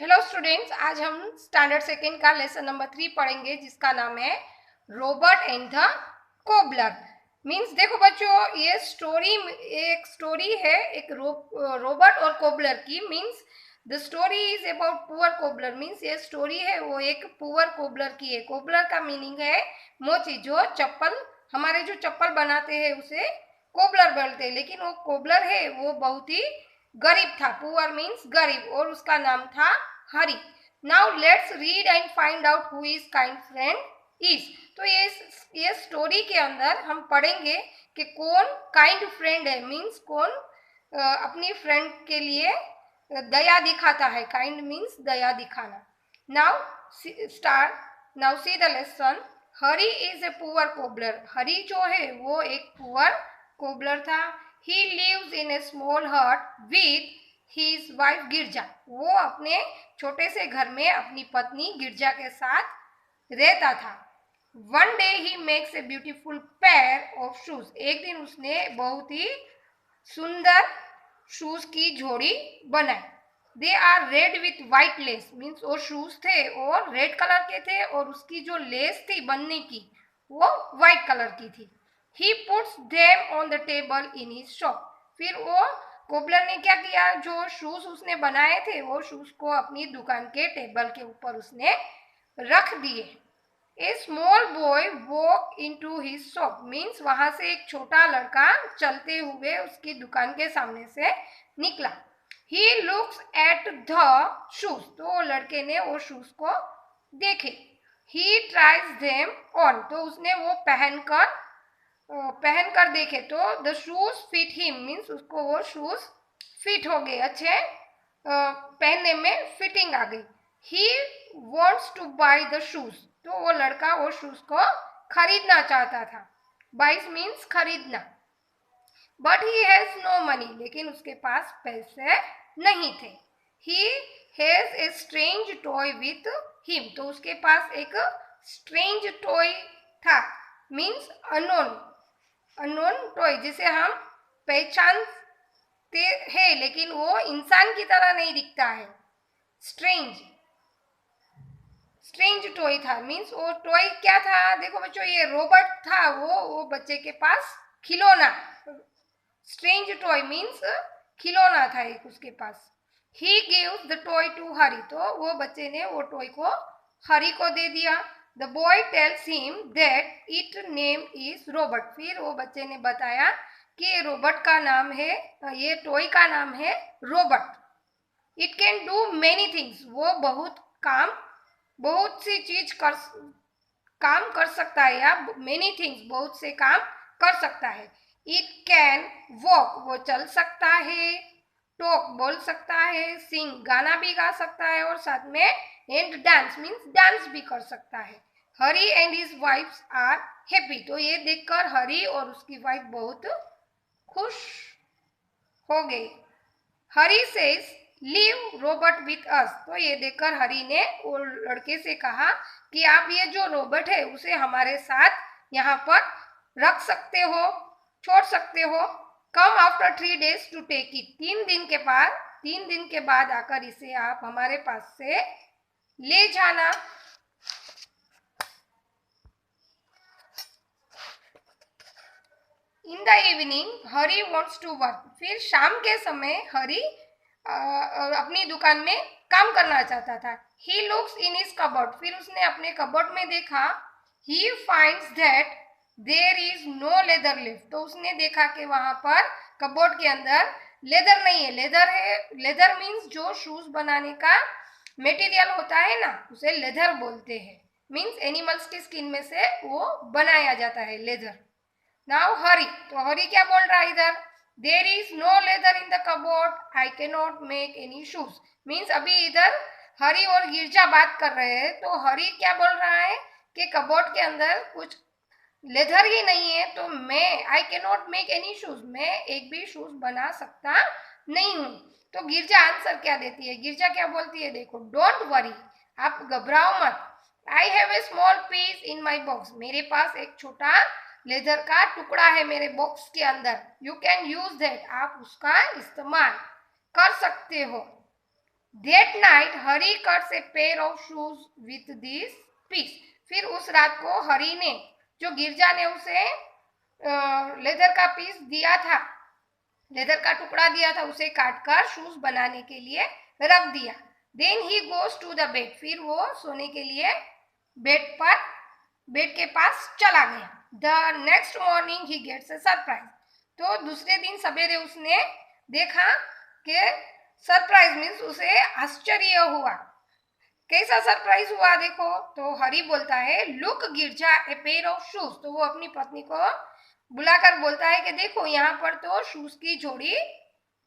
Hello students, आज हम standard second का लेसन नंबर 3 पढ़ेंगे जिसका नाम है robot and the cobbler. Means देखो बच्चों, ये एक स्टोरी है एक रोबोट और कोबलर की। Means the story is about poor cobbler. Means ये स्टोरी है वो एक पुअर कोबलर की है। कोबलर का मीनिंग है मोची, जो चप्पल हमारे जो चप्पल बनाते हैं उसे कोबलर बोलते हैं। लेकिन वो कोबलर है वो बहुत ही गरीब था। पुअर मीन्स गरीब, और उसका नाम था Hari. Now let's read and find out who is kind friend is. तो ये स्टोरी के अंदर हम पढ़ेंगे कि कौन काइंड फ्रेंड है। मीन्स कौन अपनी फ्रेंड के लिए दया दिखाता है। काइंड मीन्स दया दिखाना। Now see the lesson. Hari is a poor cobbler. Hari जो है वो एक पुअर कोबलर था। He lives in a small hut with his wife गिरजा। वो अपने छोटे से घर में अपनी पत्नी गिरजा के साथ रहता था। One day he makes a beautiful pair of shoes। एक दिन उसने बहुत ही सुंदर शूज की जोड़ी बनाई। They are red with white lace। Means वो शूज थे और रेड कलर के थे और उसकी जो लेस थी बनने की वो व्हाइट कलर की थी। He puts them on the table in his shop। फिर वो कोबलर ने क्या किया, जो शूज उसने बनाए थे वो शूज को अपनी दुकान के टेबल के ऊपर उसने रख दिए। A small boy walk into his shop। Means वहां से एक छोटा लड़का चलते हुए उसकी दुकान के सामने से निकला। He looks at the shoes। तो लड़के ने वो शूज को देखे। He tries them on। तो उसने वो पहनकर देखे तो the shoes fit him. Means उसको वो शूज फिट हो गए, अच्छे पहनने में फिटिंग आ गई। He wants two by the shoes. तो वो लड़का वो शूज को खरीदना चाहता था। बाइस मीन्स खरीदना। But he has no money. लेकिन उसके पास पैसे नहीं थे। He has a strange toy with him. तो उसके पास एक स्ट्रेंज टॉय था। मीन्स अननोन टॉय, जिसे हम पहचानते हैं लेकिन वो इंसान की तरह नहीं दिखता है। स्ट्रेंज टॉय था। मीन्स वो टॉय क्या था, देखो बच्चों, ये रोबोट था। वो बच्चे के पास खिलौना। स्ट्रेंज टॉय मीन्स खिलौना था एक उसके पास। He gives the toy to Hari. तो वो बच्चे ने वो टॉय को हरी को दे दिया। The boy tells him that its name is Robert। फिर वो बच्चे ने बताया कि रोबोट का नाम है, ये टॉय का नाम है robot. It can do many things। वो बहुत सी चीज काम कर सकता है, या many things बहुत से काम कर सकता है। It can walk। वो चल सकता है। टॉक बोल सकता है। सिंग गाना भी गा सकता है, और साथ में एंड डांस मीन्स डांस भी कर सकता है। Hari and his wife are happy. तो ये देखकर हरी और उसकी वाइफ बहुत खुश हो गई। Hari says leave robot with us. तो ये देखकर हरी ने वो लड़के से कहा कि आप ये जो रोबोट है उसे हमारे साथ यहाँ पर रख सकते हो, छोड़ सकते हो। Come after 3 days to take it. 3 दिन के बाद आकर इसे आप हमारे पास से ले जाना। In the evening Hari wants to work. फिर शाम के समय हरी अपनी दुकान में काम करना चाहता था। He looks in his cupboard. फिर उसने अपने कबर्ड में देखा। He finds that there is no leather left. तो उसने देखा कि वहां पर कबर्ड के अंदर लेदर नहीं है। लेदर मीन्स जो शूज बनाने का मटेरियल होता है ना, उसे लेदर बोलते हैं। मीन्स एनिमल्स की स्किन में से वो बनाया जाता है लेदर। नाउ हरी। तो हरी क्या बोल रहा है इधर, there is no leather in the cupboard, I can not make any shoes. Means अभी इधर हरी और गिरजा बात कर रहे हैं। तो हरी क्या बोल रहा है कि कबोर्ड के अंदर कुछ लेदर ही नहीं है, तो मैं आई can not make any shoes, मैं एक भी शूज बना सकता नहीं हूँ। तो गिरजा आंसर क्या देती है, गिरजा क्या बोलती है, देखो, डोंट वरी, आप घबराओ मत। I have a small piece in my box. मेरे पास एक छोटा लेदर का टुकड़ा है मेरे बॉक्स के अंदर। You can use that. आप उसका इस्तेमाल कर सकते हो। That night Hari cuts a pair of shoes with this piece. फिर उस रात को हरी ने, जो गिरजा ने उसे लेदर का पीस दिया था, लेदर का टुकड़ा दिया था, उसे काटकर शूज बनाने के लिए रख दिया. Then he goes to the bed. फिर वो सोने के लिए बेड के पास चला गया. The next morning he gets a surprise. तो दूसरे दिन सवेरे उसने देखा कि सरप्राइज मीन्स उसे आश्चर्य हुआ. कैसा सरप्राइज हुआ देखो. तो हरी बोलता है look Girja a pair of shoes. तो वो अपनी पत्नी को बुलाकर बोलता है कि देखो यहाँ पर तो शूज की जोड़ी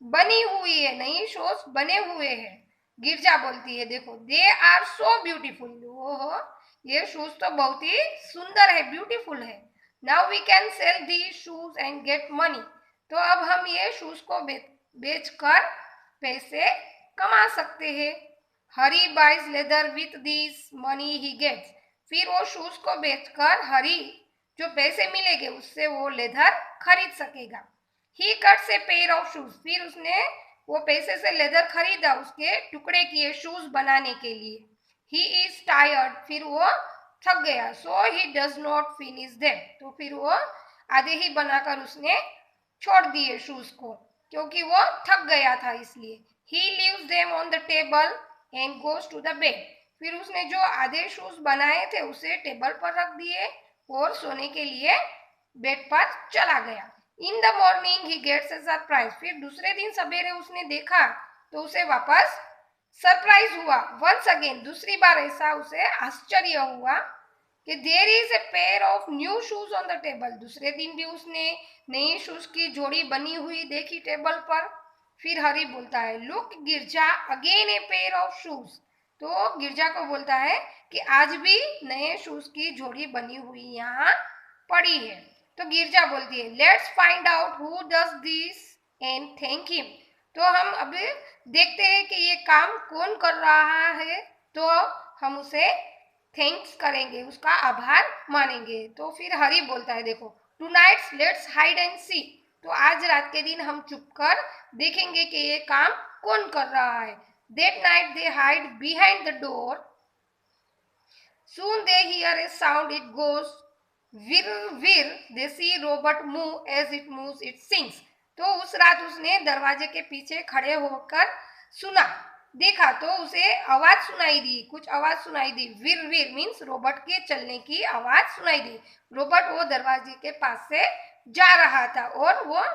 बनी हुई है, नई शूज बने हुए हैं. गिरजा बोलती है देखो दे आर सो ब्यूटीफुल. ओहो, ये शूज तो बहुत ही सुंदर है, ब्यूटीफुल है. Now we can sell the shoes and get money. तो अब हम ये शूज को बेचकर पैसे कमा सकते हैं. Hari buys leather with this money he gets. फिर वो शूज को बेचकर हरी जो पैसे मिलेंगे उससे वो लेदर खरीद सकेगा. ही cuts A pair of shoes. फिर उसने वो पैसे से लेदर खरीदा उसके टुकड़े किए शूज बनाने के लिए. He is tired. फिर वो थक गया. So he does not finish them. तो फिर वो आधे ही बनाकर उसने छोड़ दिए शूज को, क्योंकि वो थक गया था इसलिए. He leaves them on the table and goes to the bed. फिर उसने जो आधे शूज बनाए थे उसे टेबल पर रख दिए और सोने के लिए बेड पर चला गया. In the morning he gets a surprise. फिर दूसरे दिन सवेरे उसने देखा तो उसे वापस सरप्राइज हुआ. वंस अगेन, दूसरी बार ऐसा उसे आश्चर्य हुआ कि there is a pair of new shoes on the table. दूसरे दिन भी उसने नई शूज की जोड़ी बनी हुई देखी टेबल पर. फिर हरी बोलता है look Girja again a pair of shoes. तो गिरजा को बोलता है कि आज भी नए शूज की जोड़ी बनी हुई यहाँ पड़ी है. तो गिरजा बोलती है let's find out who does this and thank him. तो हम अभी देखते हैं कि ये काम कौन कर रहा है, तो हम उसे थैंक्स करेंगे, उसका आभार मानेंगे. तो फिर हरी बोलता है देखो टुनाइट्स लेट्स हाइड एंड सी. तो आज रात के दिन हम चुपकर देखेंगे कि ये काम कौन कर रहा है. That night they hide behind the door. Soon they hear a sound. It goes whir whir. They see robot move. As it moves, it sings. तो उस रात उसने दरवाजे के पीछे खड़े होकर सुना, देखा तो उसे आवाज सुनाई दी, कुछ आवाज सुनाई दी. विर विर मीन्स रोबोट के चलने की आवाज सुनाई दी. रोबोट वो दरवाजे के पास से जा रहा था और वो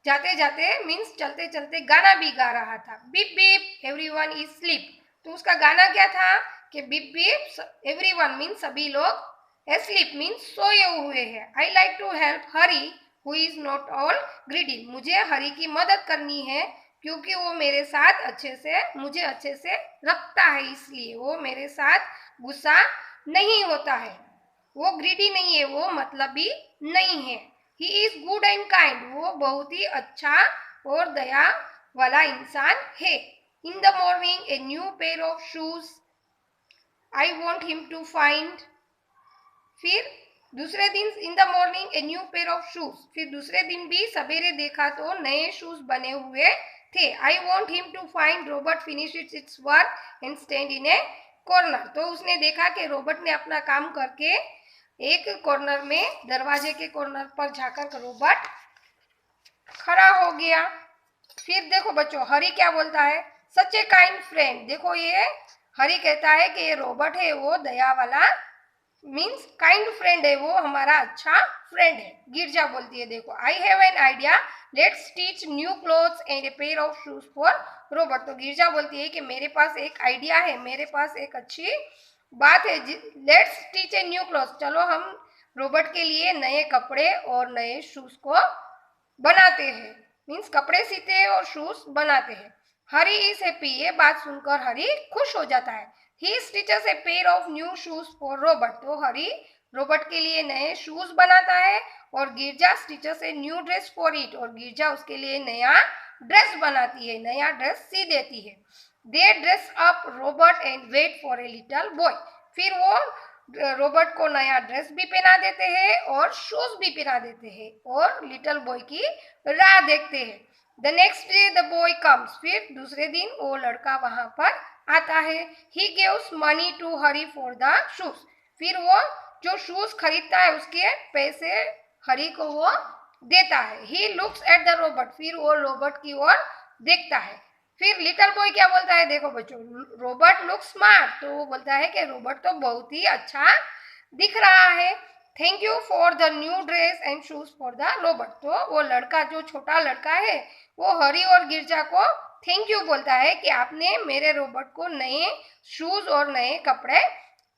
जाते जाते मीन्स चलते चलते गाना भी गा रहा था. Beep beep everyone is sleep. तो उसका गाना क्या था कि बीप बीप एवरीवन मीन्स सभी लोग, एस्लीप मीन्स सोए हुए हैं. I like to help Hari who is not all greedy. मुझे हरी की मदद करनी है क्योंकि वो मेरे साथ मुझे अच्छे से रखता है, इसलिए वो मेरे साथ गुस्सा नहीं होता है. वो ग्रीडी नहीं है, वो मतलबी नहीं है. He is good and kind. वो बहुत ही अच्छा और दया वाला इंसान है. In the morning a new pair of shoes I want him to find. फिर दूसरे दिन in the morning a new pair of shoes. फिर दूसरे दिन भी सवेरे देखा तो नए शूज बने हुए थे. I want him to find. Robot finish its work and stand in a corner. तो उसने देखा कि रोबोट ने अपना काम करके एक कॉर्नर में, दरवाजे के कॉर्नर पर जाकर रोबोट खड़ा हो गया. फिर देखो बच्चों हरी क्या बोलता है, सच ए काइंड फ्रेंड. देखो ये हरी कहता है कि ये रोबोट है वो दया वाला मीन्स काइंड फ्रेंड है, वो हमारा अच्छा फ्रेंड है. गिरजा बोलती है देखो I have an idea let's teach new clothes and A pair of shoes for robot. तो गिरजा बोलती है कि मेरे पास एक आइडिया है, मेरे पास एक अच्छी बात है. Let's teach a new clothes. चलो हम रोबोट के लिए नए कपड़े और नए शूज को बनाते हैं, मीन्स कपड़े सीते हैं और शूज बनाते हैं. Hari is happy. ये बात सुनकर हरी खुश हो जाता है. He stitches a pair of new shoes for robot. तो हरी रोबोट के लिए नए शूज बनाता है और Girja stitches a new dress for it. और गिरजा उसके लिए नया ड्रेस बनाती है, नया ड्रेस सी देती है. They dress up robot and wait for a little boy. फिर वो रोबोट को नया ड्रेस भी पहना देते हैं और शूज भी पहना देते हैं और लिटिल बॉय की राह देखते हैं. The next day the boy comes, फिर दूसरे दिन वो लड़का वहां पर आता है। He gives money to Hari for the shoes, फिर वो जो शूज खरीदता है उसके पैसे हरी को वो देता है। He looks at the robot, फिर वो रोबोट की ओर देखता है। फिर लिटिल बॉय क्या बोलता है, देखो बच्चों, रोबोट लुक स्मार्ट, तो वो बोलता है कि रोबोट तो बहुत ही अच्छा दिख रहा है। Thank you for the new dress and shoes for the robot, तो वो लड़का जो छोटा लड़का है वो हरी और गिरजा को थैंक यू बोलता है कि आपने मेरे रोबोट को नए शूज और नए कपड़े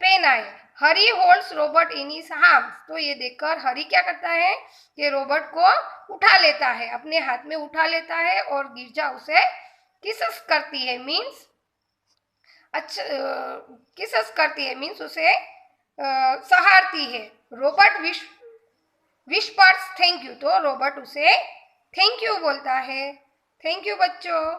पहनाए। Hari holds robot in his arms, तो ये देखकर हरी क्या करता है कि रोबोट को उठा लेता है, अपने हाथ में उठा लेता है, और गिरजा उसे किसस करती है, मीन्स अच्छा किसस करती है मीन्स उसे सहारती है। रोबोट विस्पर्स थैंक यू, तो रोबोट उसे थैंक यू बोलता है। थैंक यू बच्चों।